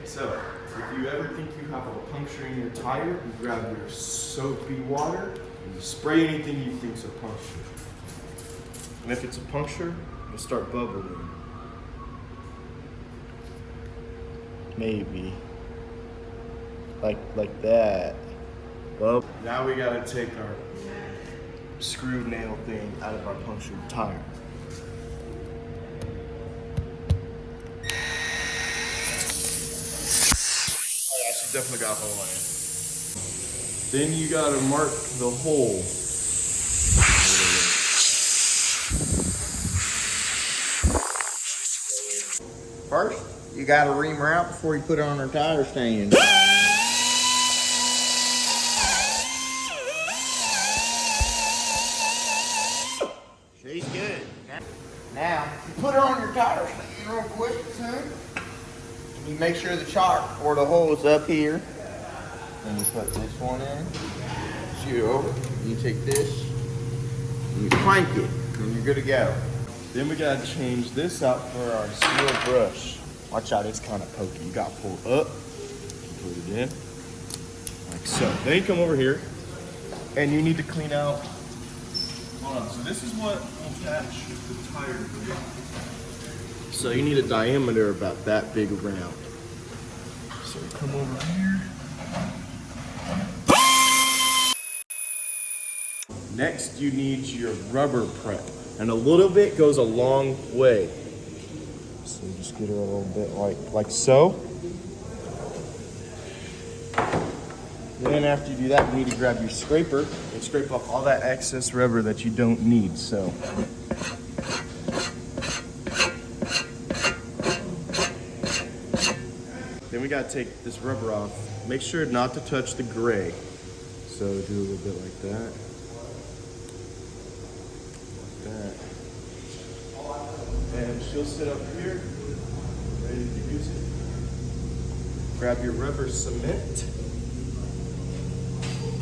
So, if you ever think you have a puncture in your tire, you grab your soapy water and you spray anything you think's a puncture. And if it's a puncture, it'll start bubbling. Maybe. Like that. Well, now we gotta take our screw nail thing out of our punctured tire. Definitely got a hole in it. Then you gotta mark the hole. First, you gotta ream her out before you put her on her tire stand. She's good. Now, you put her on your tire stand real quick, son. You make sure the chalk or the hole is up here. And you put this one in. Shoot over. You take this. And you crank it. And you're good to go. Then we gotta change this out for our steel brush. Watch out, it's kind of pokey. You gotta pull up, put it in, like so. Then you come over here, and you need to clean out. Hold on, so this is what will attach the tire to. So you need a diameter about that big around. So come over here. Next, you need your rubber prep. And a little bit goes a long way. So just get her a little bit like so. Then after you do that, you need to grab your scraper and scrape off all that excess rubber that you don't need. So. Then we gotta take this rubber off. Make sure not to touch the gray. So do a little bit like that. And she'll sit up here, ready to use it. Grab your rubber cement,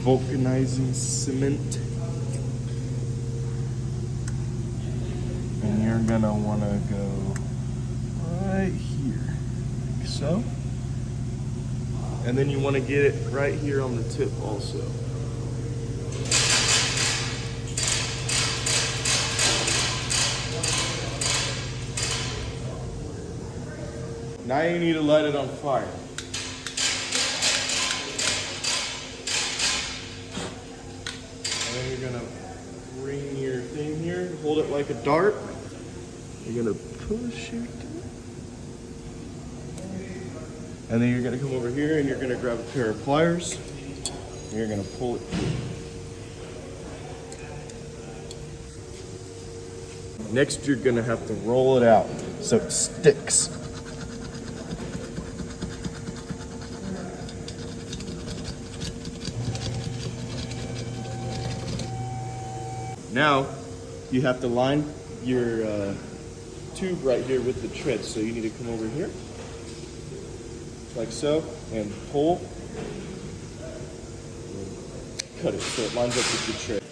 vulcanizing cement. And you're gonna wanna go right here, like so. And then you wanna get it right here on the tip also. Now you need to light it on fire. And then you're gonna bring your thing here, hold it like a dart. You're gonna push it. And then you're gonna come over here and you're gonna grab a pair of pliers. And you're gonna pull it through. Next, you're gonna have to roll it out so it sticks. Now, you have to line your tube right here with the tread. So you need to come over here, like so, and pull, and cut it so it lines up with your tread.